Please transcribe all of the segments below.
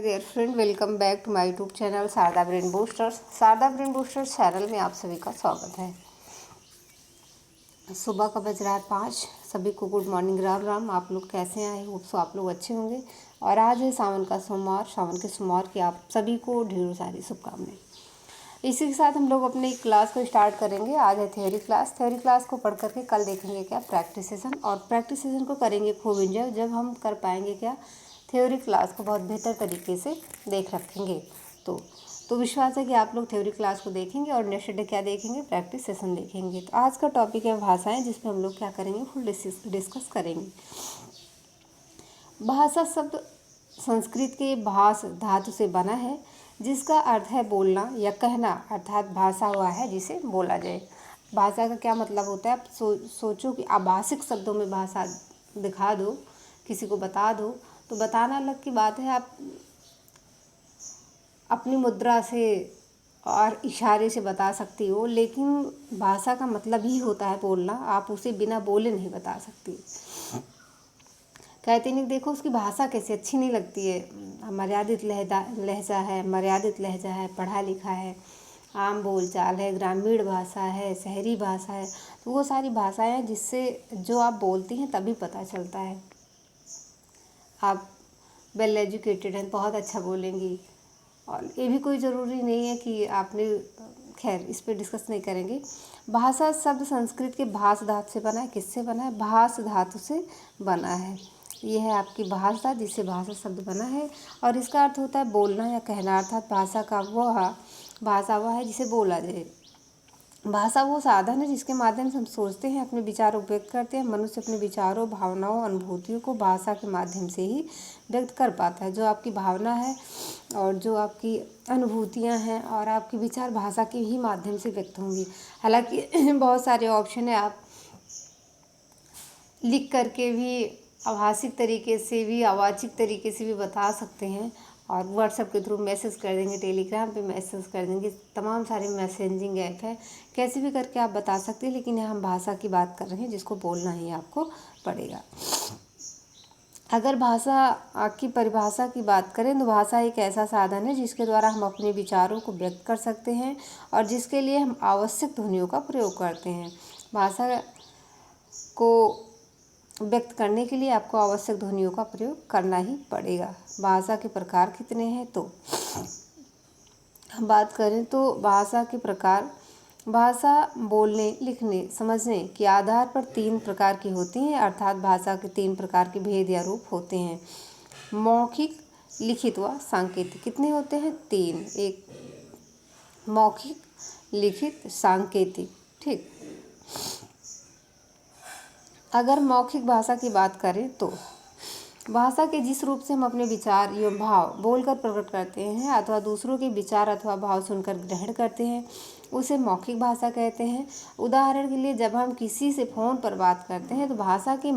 Dear friend, welcome back to my YouTube channel Sharda Brain Boosters. Sharda Brain Boosters channel में आप सभी का स्वागत है। सुबह का बज रहा है 5। सभी को गुड मॉर्निंग, राम राम। आप लोग कैसे हैं? आई होप सो आप लोग अच्छे होंगे। और आज है सावन का सोमवार। सावन के सोमवार की आप सभी को ढेरों सारी शुभकामनाएं। इसी के साथ हम लोग अपनी क्लास को स्टार्ट करेंगे। आज है थ्योरी क्लास। थ्योरी क्लास को पढ़ करके कल देखेंगे क्या प्रैक्टिस सेशन, और प्रैक्टिस सेशन को करेंगे खूब एंजॉय। जब हम कर पाएंगे क्या, थ्योरी क्लास को बहुत बेहतर तरीके से देख रखेंगे। तो विश्वास है कि आप लोग थ्योरी क्लास को देखेंगे और नेक्स्ट डे क्या देखेंगे, प्रैक्टिस सेशन देखेंगे। तो आज का टॉपिक है भाषाएं, जिसमें हम लोग क्या करेंगे, फुल डिस्कस करेंगे। भाषा शब्द संस्कृत के भाष धातु से बना है, जिसका अर्थ है बोलना या कहना, अर्थात भाषा हुआ है जिसे बोला जाए। भाषा का क्या मतलब होता है? आप सोचो कि आभाषिक शब्दों में भाषा दिखा दो, किसी को बता दो, तो बताना अलग की बात है। आप अपनी मुद्रा से और इशारे से बता सकती हो, लेकिन भाषा का मतलब ही होता है बोलना। आप उसे बिना बोले नहीं बता सकती। कहते नहीं, देखो उसकी भाषा कैसी अच्छी नहीं लगती है, मर्यादित लहजा है, मर्यादित लहजा है, पढ़ा लिखा है, आम बोलचाल है, ग्रामीण भाषा है, शहरी भाषा है। तो वो सारी भाषाएं हैं जिससे जो आप बोलती हैं तभी पता चलता है आप वेल एजुकेटेड हैं, बहुत अच्छा बोलेंगी। और ये भी कोई ज़रूरी नहीं है कि आपने, खैर इस पर डिस्कस नहीं करेंगे। भाषा शब्द संस्कृत के भाष धातु से बना है। किससे बना है? भाष धातु से बना है। ये है आपकी भाषा, जिससे भाषा शब्द बना है, और इसका अर्थ होता है बोलना या कहना। अर्थात भाषा वह है जिसे बोला जाए। भाषा वो साधन है जिसके माध्यम से हम सोचते हैं, अपने विचारों व्यक्त करते हैं। मनुष्य अपने विचारों, भावनाओं, अनुभूतियों को भाषा के माध्यम से ही व्यक्त कर पाता है। जो आपकी भावना है और जो आपकी अनुभूतियाँ हैं और आपके विचार भाषा के ही माध्यम से व्यक्त होंगी। हालांकि बहुत सारे ऑप्शन है, आप लिख करके भी, आभाषिक तरीके से भी, अवाचिक तरीके से भी बता सकते हैं। और व्हाट्सएप के थ्रू मैसेज कर देंगे, टेलीग्राम पे मैसेज कर देंगे, तमाम सारे मैसेजिंग ऐप है, कैसे भी करके आप बता सकते हैं। लेकिन यहाँ हम भाषा की बात कर रहे हैं, जिसको बोलना ही आपको पड़ेगा। अगर भाषा की परिभाषा की बात करें तो भाषा एक ऐसा साधन है जिसके द्वारा हम अपने विचारों को व्यक्त कर सकते हैं, और जिसके लिए हम आवश्यक ध्वनियों का प्रयोग करते हैं। भाषा को व्यक्त करने के लिए आपको आवश्यक ध्वनियों का प्रयोग करना ही पड़ेगा। भाषा के प्रकार कितने हैं, तो हम बात करें तो भाषा के प्रकार, भाषा बोलने, लिखने, समझने के आधार पर 3 प्रकार की होती हैं। अर्थात भाषा के 3 प्रकार के भेद या रूप होते हैं: मौखिक, लिखित व सांकेतिक। कितने होते हैं? 3। एक मौखिक, लिखित, सांकेतिक। ठीक। अगर मौखिक भाषा की बात करें तो भाषा के जिस रूप से हम अपने विचार एवं भाव बोलकर प्रकट करते हैं, अथवा दूसरों के विचार अथवा भाव सुनकर ग्रहण करते हैं, उसे मौखिक भाषा कहते हैं। उदाहरण के लिए, जब हम किसी से फ़ोन पर बात करते हैं तो भाषा के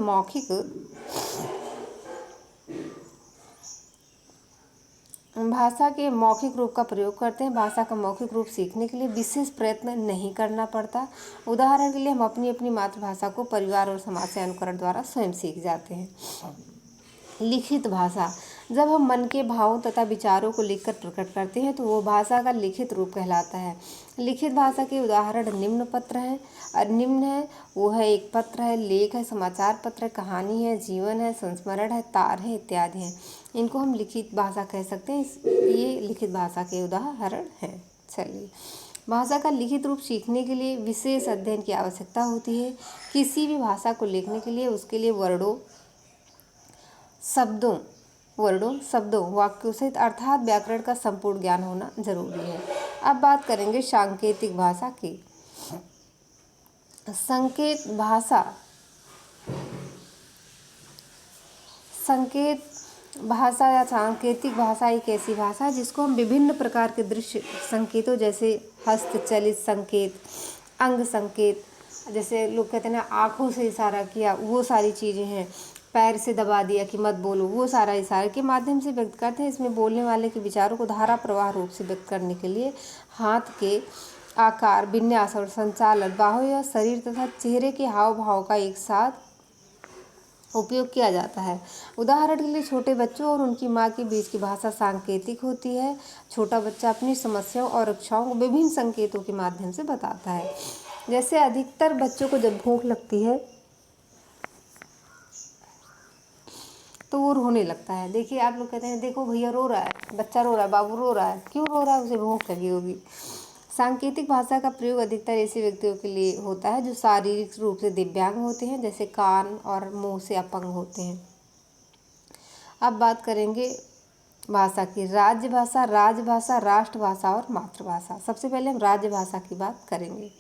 मौखिक रूप का प्रयोग करते हैं। भाषा का मौखिक रूप सीखने के लिए विशेष प्रयत्न नहीं करना पड़ता। उदाहरण के लिए, हम अपनी अपनी मातृभाषा को परिवार और समाज से अनुकरण द्वारा स्वयं सीख जाते हैं। लिखित भाषा, जब हम मन के भावों तथा विचारों को लिखकर प्रकट करते हैं तो वो भाषा का लिखित रूप कहलाता है। लिखित भाषा के उदाहरण निम्न पत्र हैं, और निम्न है वो है: एक पत्र है, लेख है, समाचार पत्र है, कहानी है, जीवन है, संस्मरण है, तार है, इत्यादि हैं। इनको हम लिखित भाषा कह सकते हैं। ये लिखित भाषा के उदाहरण हैं। चलिए, भाषा का लिखित रूप सीखने के लिए विशेष अध्ययन की आवश्यकता होती है। किसी भी भाषा को लिखने के लिए उसके लिए वर्णों, शब्दों, वाक्यों सहित अर्थात व्याकरण का संपूर्ण ज्ञान होना जरूरी है। अब बात करेंगे सांकेतिक भाषा की। संकेत भाषा या सांकेतिक भाषा एक ऐसी भाषा है जिसको हम विभिन्न प्रकार के दृश्य संकेतों, जैसे हस्तचलित संकेत, अंग संकेत, जैसे लोग कहते हैं ना, आँखों से इशारा किया, वो सारी चीज़ें हैं, पैर से दबा दिया कि मत बोलो, वो सारा इशारे के माध्यम से व्यक्त करते हैं। इसमें बोलने वाले के विचारों को धारा प्रवाह रूप से व्यक्त करने के लिए हाथ के आकार, विन्यास और संचालन, बाहों या शरीर तथा चेहरे के हाव भाव का एक साथ उपयोग किया जाता है। उदाहरण के लिए छोटे बच्चों और उनकी माँ के बीच की भाषा सांकेतिक होती है। छोटा बच्चा अपनी समस्याओं और इच्छाओं को विभिन्न संकेतों के माध्यम से बताता है। जैसे अधिकतर बच्चों को जब भूख लगती है तो वो रोने लगता है। देखिए, आप लोग कहते हैं देखो भैया रो रहा है, बच्चा रो रहा है, बाबू रो रहा है, क्यों रो रहा है? उसे भूख लगी होगी। सांकेतिक भाषा का प्रयोग अधिकतर ऐसे व्यक्तियों के लिए होता है जो शारीरिक रूप से दिव्यांग होते हैं, जैसे कान और मुंह से अपंग होते हैं। अब बात करेंगे भाषा की। राज्य भाषा, राजभाषा, राष्ट्रभाषा और मातृभाषा। सबसे पहले हम राज्य भाषा की बात करेंगे।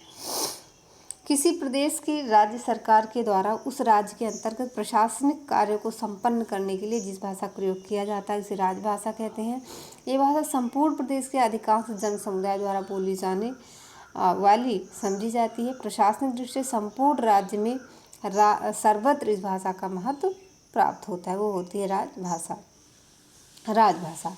किसी प्रदेश की राज्य सरकार के द्वारा उस राज्य के अंतर्गत प्रशासनिक कार्यों को संपन्न करने के लिए जिस भाषा का प्रयोग किया जाता है उसे राजभाषा कहते हैं। ये भाषा संपूर्ण प्रदेश के अधिकांश जन समुदाय द्वारा बोली जाने वाली समझी जाती है। प्रशासनिक दृष्टि से संपूर्ण राज्य में सर्वत्र इस भाषा का महत्व प्राप्त होता है, वो होती है राजभाषा। राजभाषा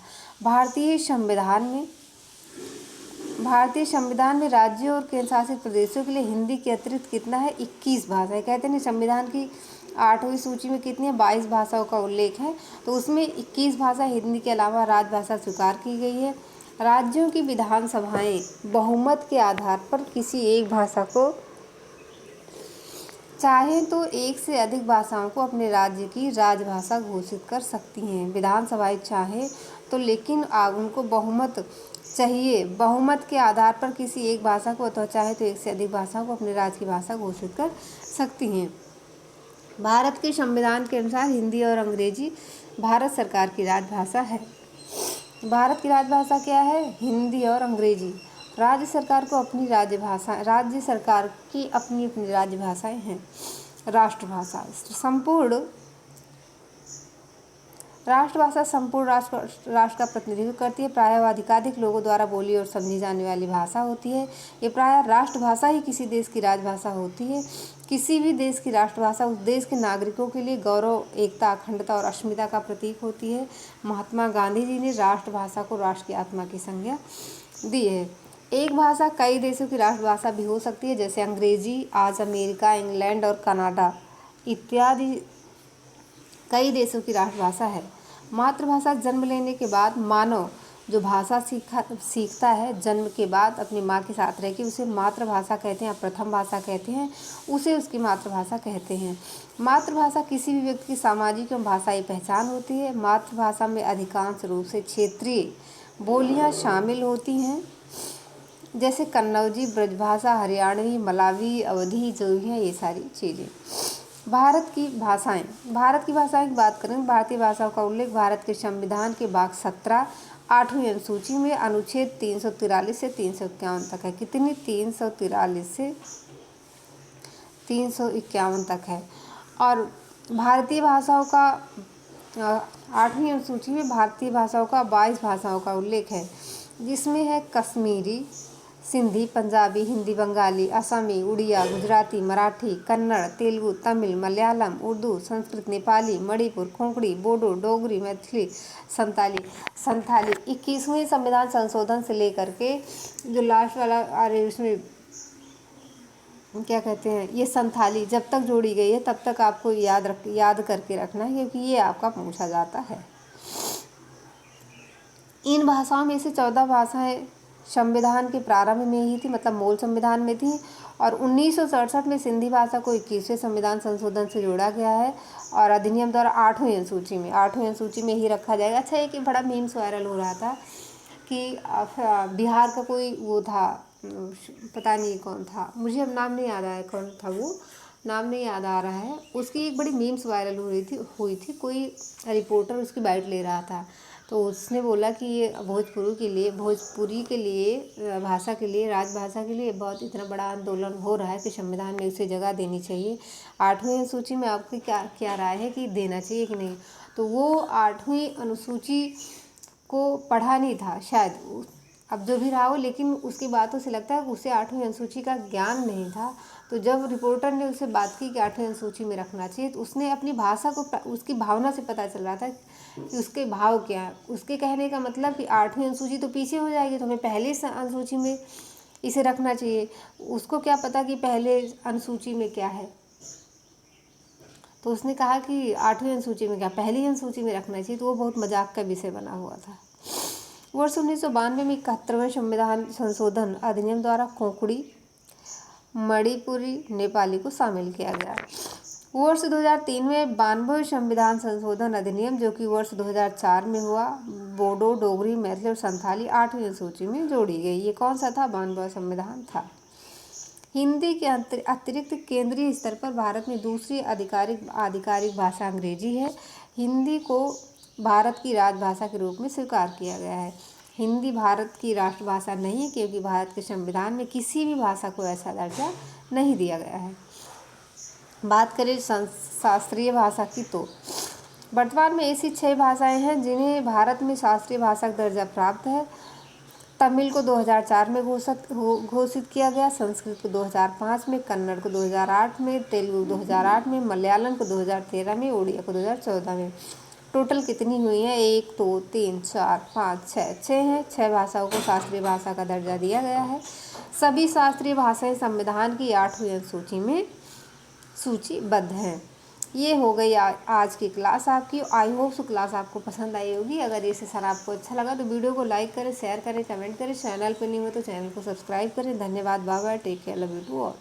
भारतीय संविधान में राज्यों और केंद्र शासित प्रदेशों के लिए हिंदी के अतिरिक्त कितना है? 21 भाषाएं। कहते हैं संविधान की 8वीं सूची में कितनी है? 22 भाषाओं का उल्लेख है, तो उसमें 21 भाषा हिंदी के अलावा राजभाषा स्वीकार की गई है। राज्यों की विधानसभाएं बहुमत के आधार पर किसी एक भाषा को चाहे तो एक से अधिक भाषाओं को अपने राज्य की राजभाषा घोषित कर सकती हैं। विधानसभाएं चाहे तो, लेकिन उनको बहुमत चाहिए। बहुमत के आधार पर किसी एक भाषा को अथवा चाहे तो एक से अधिक भाषाओं को अपने राज्य की भाषा घोषित कर सकती हैं। भारत के संविधान के अनुसार हिंदी और अंग्रेजी भारत सरकार की राजभाषा है। भारत की राजभाषा क्या है? हिंदी और अंग्रेजी। राज्य सरकार की अपनी अपनी राजभाषाएं हैं। राष्ट्रभाषा संपूर्ण राष्ट्र का प्रतिनिधित्व करती है। प्रायः अधिकाधिक लोगों द्वारा बोली और समझी जाने वाली भाषा होती है। ये प्रायः राष्ट्रभाषा ही किसी देश की राजभाषा होती है। किसी भी देश की राष्ट्रभाषा उस देश के नागरिकों के लिए गौरव, एकता, अखंडता और अस्मिता का प्रतीक होती है। महात्मा गांधी जी ने राष्ट्रभाषा को राष्ट्र की आत्मा की संज्ञा दी है। एक भाषा कई देशों की राष्ट्रभाषा भी हो सकती है, जैसे अंग्रेजी आज अमेरिका, इंग्लैंड और कनाडा इत्यादि कई देशों की राष्ट्रभाषा है। मातृभाषा जन्म लेने के बाद मानव जो भाषा सीखता है, जन्म के बाद अपनी माँ के साथ रह के उसे मातृभाषा कहते हैं या प्रथम भाषा कहते हैं, उसे उसकी मातृभाषा कहते हैं। मातृभाषा किसी भी व्यक्ति की सामाजिक एवं भाषाई पहचान होती है। मातृभाषा में अधिकांश रूप से क्षेत्रीय बोलियाँ शामिल होती हैं, जैसे कन्नौजी, ब्रजभाषा, हरियाणवी, मलावी, अवधी जो भी हैं, ये सारी चीज़ें। भारत की भाषाएं की बात करें। भारतीय भाषाओं का उल्लेख भारत के संविधान के भाग 17 8वीं अनुसूची में अनुच्छेद 343 से 351 तक है। कितनी? 343 से 351 तक है। और भारतीय भाषाओं का 8वीं अनुसूची में भारतीय भाषाओं का 22 भाषाओं का उल्लेख है, जिसमें है कश्मीरी, सिंधी, पंजाबी, हिंदी, बंगाली, असमी, उड़िया, गुजराती, मराठी, कन्नड़, तेलुगु, तमिल, मलयालम, उर्दू, संस्कृत, नेपाली, मणिपुर, कोंकणी, बोडो, डोगरी, मैथिली, संथाली 21वें संविधान संशोधन से लेकर के जो लास्ट वाला उसमें क्या कहते हैं, ये संथाली जब तक जोड़ी गई है तब तक आपको याद करके रखना है, क्योंकि ये आपका पूछा जाता है। इन भाषाओं में से 14 भाषाएं संविधान के प्रारंभ में ही थी, मतलब मूल संविधान में थी, और 1967 में सिंधी भाषा को 21वें संविधान संशोधन से जोड़ा गया है और अधिनियम द्वारा 8वीं अनुसूची में ही रखा जाएगा। अच्छा, एक बड़ा मीम्स वायरल हो रहा था कि बिहार का कोई वो था, पता नहीं कौन था, मुझे अब नाम नहीं याद आया कौन था, वो नाम नहीं याद आ रहा है। उसकी एक बड़ी मीम्स वायरल हुई थी। कोई रिपोर्टर उसकी बाइट ले रहा था, तो उसने बोला कि ये भोजपुरी के लिए भाषा के लिए, राजभाषा के लिए बहुत इतना बड़ा आंदोलन हो रहा है कि संविधान में उसे जगह देनी चाहिए। 8वीं अनुसूची में आपकी क्या राय है कि देना चाहिए कि नहीं? तो वो 8वीं अनुसूची को पढ़ा नहीं था शायद, अब जो भी रहा हो, लेकिन उसकी बातों से लगता है कि उसे 8वीं अनुसूची का ज्ञान नहीं था। तो जब रिपोर्टर ने उससे बात की कि 8वीं अनुसूची में रखना चाहिए, तो उसने अपनी भाषा को, उसकी भावना से पता चल रहा था कि उसके भाव क्या है। उसके कहने का मतलब कि 8वीं अनुसूची तो पीछे हो जाएगी, तो हमें पहले अनुसूची में इसे रखना चाहिए। उसको क्या पता कि पहले अनुसूची में क्या है। तो उसने कहा कि 8वीं अनुसूची में क्या पहली अनुसूची में रखना चाहिए, तो वो बहुत मजाक का विषय बना हुआ था। वर्ष 1992 में 71वें संविधान संशोधन अधिनियम द्वारा कोंकणी, मणिपुरी, नेपाली को शामिल किया गया। वर्ष 2003 में 92वें संविधान संशोधन अधिनियम, जो कि वर्ष 2004 में हुआ, बोडो, डोगरी, मैथिली और संथाली 8वीं अनुसूची में जोड़ी गई। ये कौन सा था? 92वां संविधान था। हिंदी के अतिरिक्त केंद्रीय स्तर पर भारत में दूसरी आधिकारिक भाषा अंग्रेजी है। हिंदी को भारत की राजभाषा के रूप में स्वीकार किया गया है। हिंदी भारत की राष्ट्रभाषा नहीं, क्योंकि भारत के संविधान में किसी भी भाषा को ऐसा दर्जा नहीं दिया गया है। बात करें शास्त्रीय भाषा की, तो वर्तमान में ऐसी 6 भाषाएं हैं जिन्हें भारत में शास्त्रीय भाषा का दर्जा प्राप्त है। तमिल को 2004 में घोषित किया गया, संस्कृत को 2005 में, कन्नड़ को 2008 में, तेलुगु 2008 में, मलयालम को 2013 में, उड़िया को 2014 में। टोटल कितनी हुई हैं? 1 2 3 4 5 6 हैं। 6 भाषाओं को शास्त्रीय भाषा का दर्जा दिया गया है। सभी शास्त्रीय भाषाएं संविधान की 8वीं अनुसूची में सूचीबद्ध हैं। ये हो गई आज की क्लास आपकी। आई होप सो क्लास आपको पसंद आई होगी। अगर ये सेशन आपको अच्छा लगा तो वीडियो को लाइक करें, शेयर करें, कमेंट करें। चैनल पर नहीं हो तो चैनल को सब्सक्राइब करें। धन्यवाद। Bye bye. Take care. Love you to all.